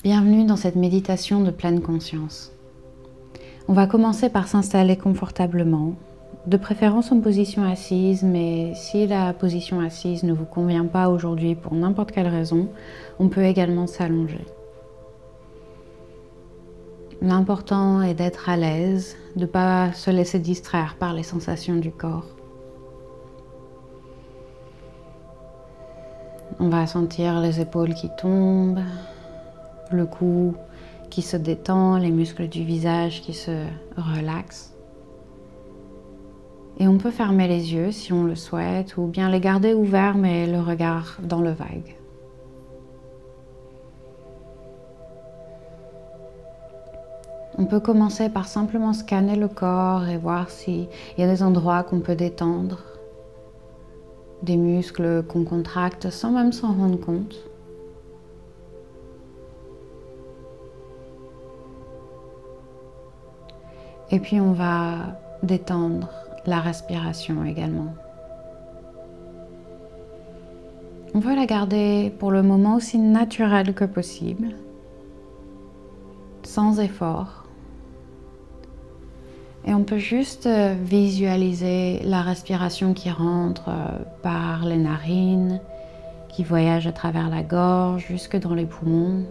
Bienvenue dans cette méditation de pleine conscience. On va commencer par s'installer confortablement, de préférence en position assise, mais si la position assise ne vous convient pas aujourd'hui pour n'importe quelle raison, on peut également s'allonger. L'important est d'être à l'aise, de ne pas se laisser distraire par les sensations du corps. On va sentir les épaules qui tombent, le cou qui se détend, les muscles du visage qui se relaxent. Et on peut fermer les yeux si on le souhaite ou bien les garder ouverts mais le regard dans le vague. On peut commencer par simplement scanner le corps et voir s'il y a des endroits qu'on peut détendre, des muscles qu'on contracte sans même s'en rendre compte. Et puis on va détendre la respiration également. On veut la garder pour le moment aussi naturelle que possible, sans effort. Et on peut juste visualiser la respiration qui rentre par les narines, qui voyage à travers la gorge jusque dans les poumons.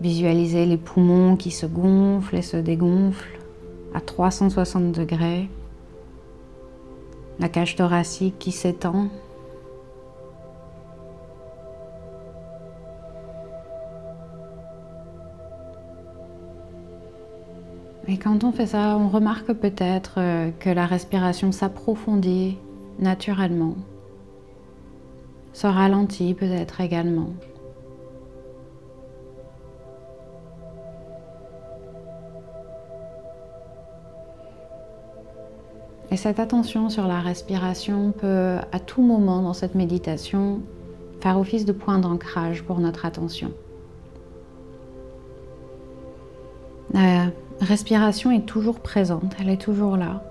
Visualiser les poumons qui se gonflent et se dégonflent à 360 degrés. La cage thoracique qui s'étend. Et quand on fait ça, on remarque peut-être que la respiration s'approfondit naturellement, se ralentit peut-être également. Et cette attention sur la respiration peut, à tout moment dans cette méditation, faire office de point d'ancrage pour notre attention. La respiration est toujours présente, elle est toujours là.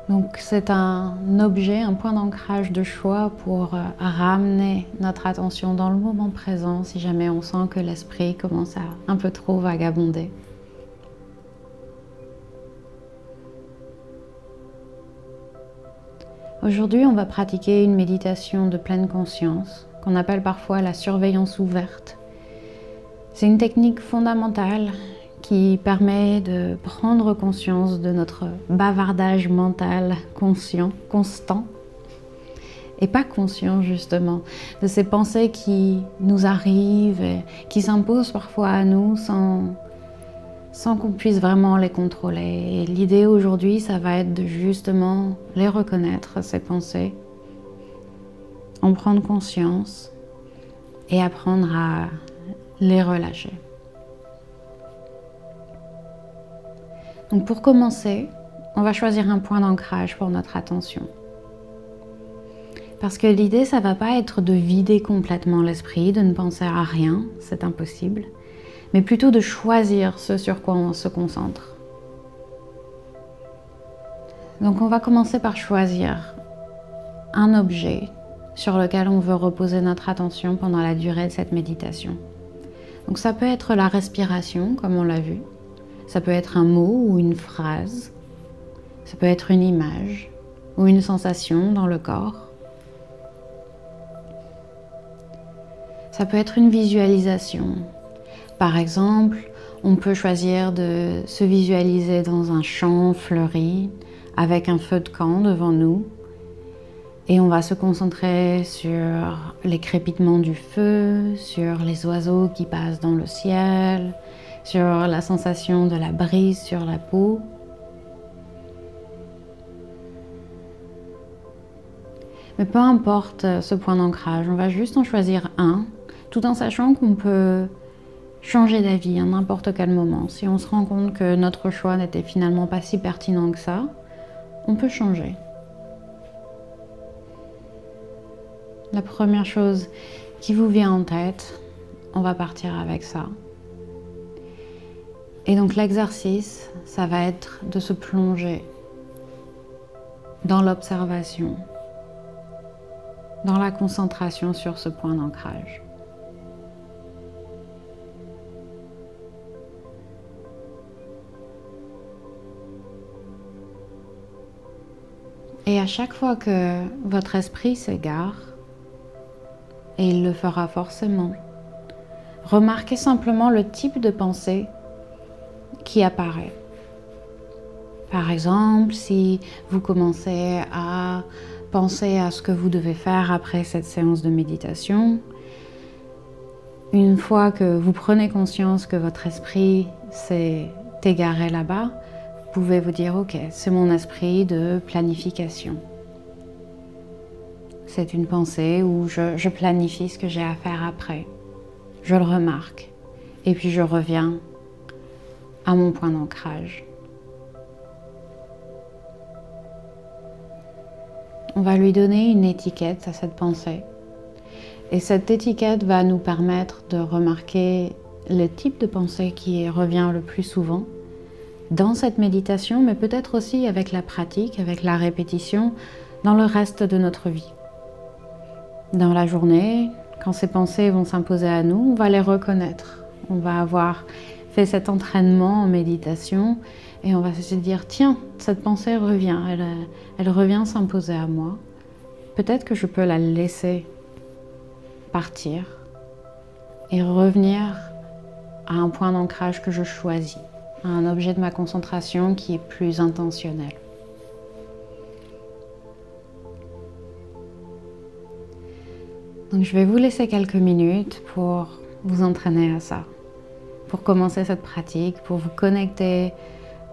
Donc c'est un objet, un point d'ancrage de choix pour ramener notre attention dans le moment présent si jamais on sent que l'esprit commence à un peu trop vagabonder. Aujourd'hui, on va pratiquer une méditation de pleine conscience, qu'on appelle parfois la surveillance ouverte. C'est une technique fondamentale qui permet de prendre conscience de notre bavardage mental conscient, constant, et pas conscient justement, de ces pensées qui nous arrivent et qui s'imposent parfois à nous sans qu'on puisse vraiment les contrôler. Et l'idée aujourd'hui, ça va être de justement les reconnaître, ces pensées, en prendre conscience et apprendre à les relâcher. Donc pour commencer, on va choisir un point d'ancrage pour notre attention. Parce que l'idée, ça va pas être de vider complètement l'esprit, de ne penser à rien, c'est impossible, mais plutôt de choisir ce sur quoi on se concentre. Donc on va commencer par choisir un objet sur lequel on veut reposer notre attention pendant la durée de cette méditation. Donc ça peut être la respiration, comme on l'a vu. Ça peut être un mot ou une phrase. Ça peut être une image ou une sensation dans le corps. Ça peut être une visualisation. Par exemple, on peut choisir de se visualiser dans un champ fleuri avec un feu de camp devant nous. Et on va se concentrer sur les crépitements du feu, sur les oiseaux qui passent dans le ciel, sur la sensation de la brise sur la peau. Mais peu importe ce point d'ancrage, on va juste en choisir un, tout en sachant qu'on peut changer d'avis à n'importe quel moment. Si on se rend compte que notre choix n'était finalement pas si pertinent que ça, on peut changer. La première chose qui vous vient en tête, on va partir avec ça. Et donc l'exercice, ça va être de se plonger dans l'observation, dans la concentration sur ce point d'ancrage. Et à chaque fois que votre esprit s'égare, et il le fera forcément, remarquez simplement le type de pensée qui apparaît. Par exemple, si vous commencez à penser à ce que vous devez faire après cette séance de méditation, une fois que vous prenez conscience que votre esprit s'est égaré là-bas, vous pouvez vous dire « Ok, c'est mon esprit de planification. C'est une pensée où je planifie ce que j'ai à faire après. Je le remarque et puis je reviens à mon point d'ancrage. » On va lui donner une étiquette à cette pensée. Et cette étiquette va nous permettre de remarquer le type de pensée qui revient le plus souvent dans cette méditation, mais peut-être aussi avec la pratique, avec la répétition, dans le reste de notre vie. Dans la journée, quand ces pensées vont s'imposer à nous, on va les reconnaître. On va avoir fait cet entraînement en méditation et on va se dire « Tiens, cette pensée revient, elle revient s'imposer à moi. Peut-être que je peux la laisser partir et revenir à un point d'ancrage que je choisis, à un objet de ma concentration qui est plus intentionnel. » Donc je vais vous laisser quelques minutes pour vous entraîner à ça, pour commencer cette pratique, pour vous connecter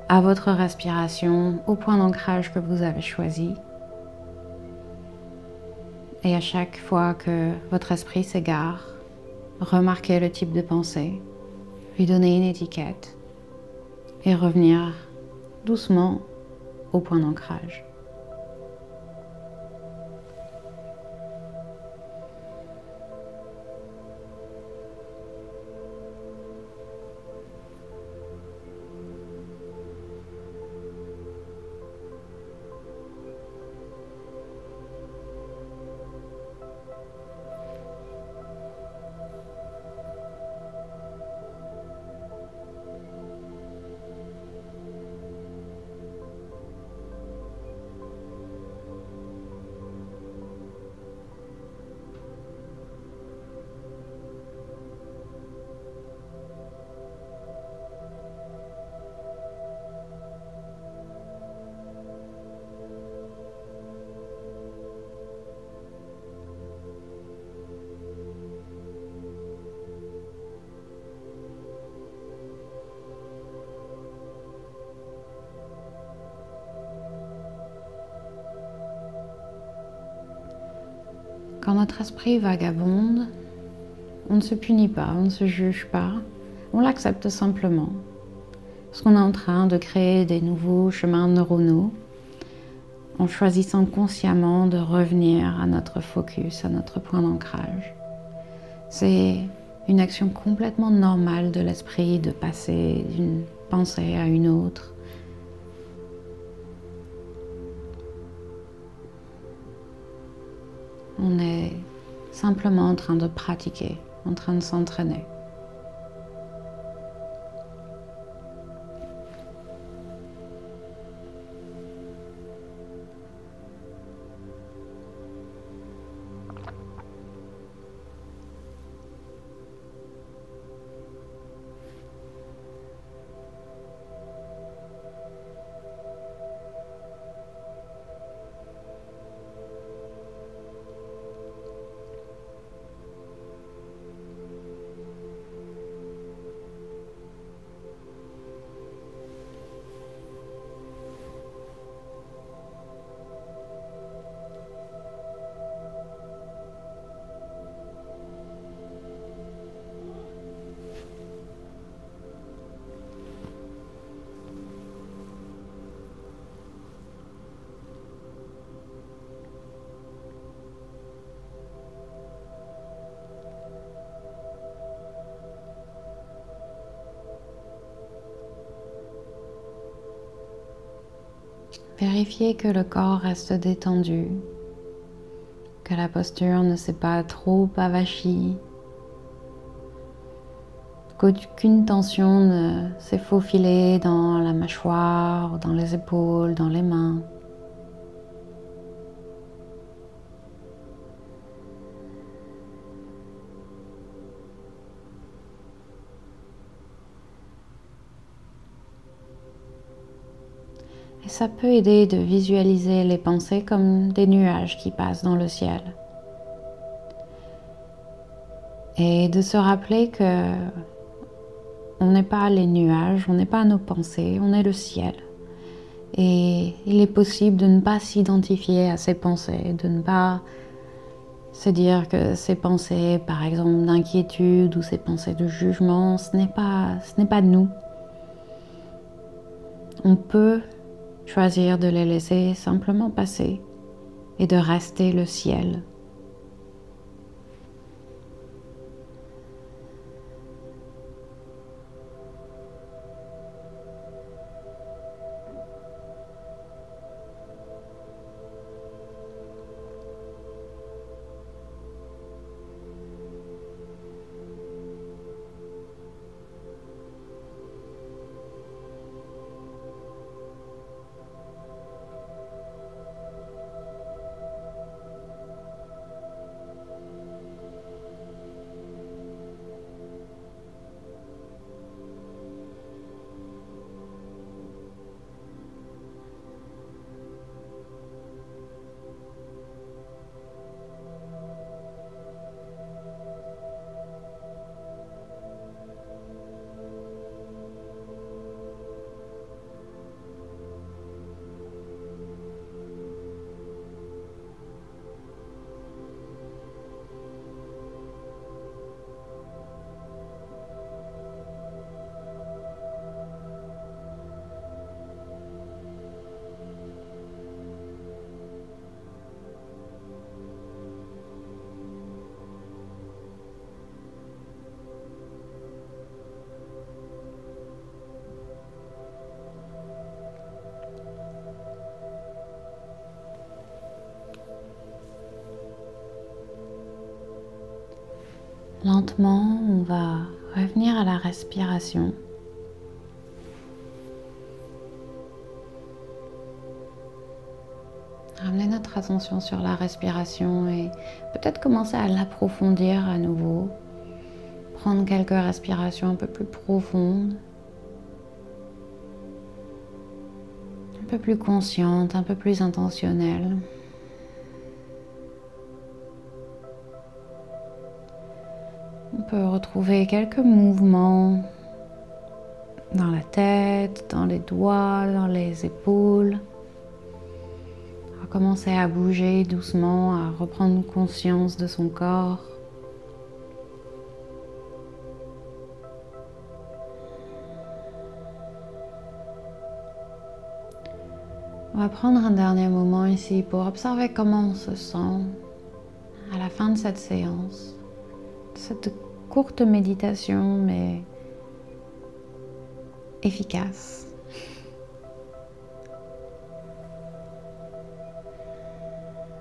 à votre respiration, au point d'ancrage que vous avez choisi. Et à chaque fois que votre esprit s'égare, remarquez le type de pensée, lui donner une étiquette et revenir doucement au point d'ancrage. Quand notre esprit vagabonde, on ne se punit pas, on ne se juge pas, on l'accepte simplement. Parce qu'on est en train de créer des nouveaux chemins neuronaux en choisissant consciemment de revenir à notre focus, à notre point d'ancrage. C'est une action complètement normale de l'esprit de passer d'une pensée à une autre. On est simplement en train de pratiquer, en train de s'entraîner. Vérifiez que le corps reste détendu, que la posture ne s'est pas trop avachie, qu'aucune tension ne s'est faufilée dans la mâchoire, dans les épaules, dans les mains. ça peut aider de visualiser les pensées comme des nuages qui passent dans le ciel. Et de se rappeler que on n'est pas les nuages, on n'est pas nos pensées, on est le ciel. Et il est possible de ne pas s'identifier à ces pensées, de ne pas se dire que ces pensées, par exemple, d'inquiétude ou ces pensées de jugement, ce n'est pas nous. On peut choisir de les laisser simplement passer et de rester le ciel. Lentement, on va revenir à la respiration. Ramener notre attention sur la respiration et peut-être commencer à l'approfondir à nouveau. Prendre quelques respirations un peu plus profondes, un peu plus conscientes, un peu plus intentionnelles. On peut retrouver quelques mouvements dans la tête, dans les doigts, dans les épaules. On va commencer à bouger doucement, à reprendre conscience de son corps. On va prendre un dernier moment ici pour observer comment on se sent à la fin de cette séance. Cette courte méditation, mais efficace.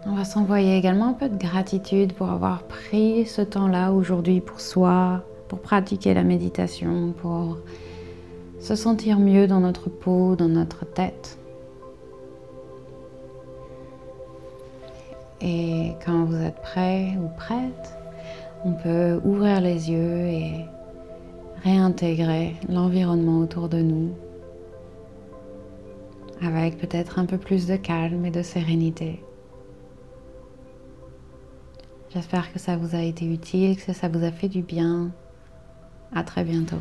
On va s'envoyer également un peu de gratitude pour avoir pris ce temps-là aujourd'hui pour soi, pour pratiquer la méditation, pour se sentir mieux dans notre peau, dans notre tête. Et quand vous êtes prêt ou prête, on peut ouvrir les yeux et réintégrer l'environnement autour de nous avec peut-être un peu plus de calme et de sérénité. J'espère que ça vous a été utile, que ça vous a fait du bien. À très bientôt.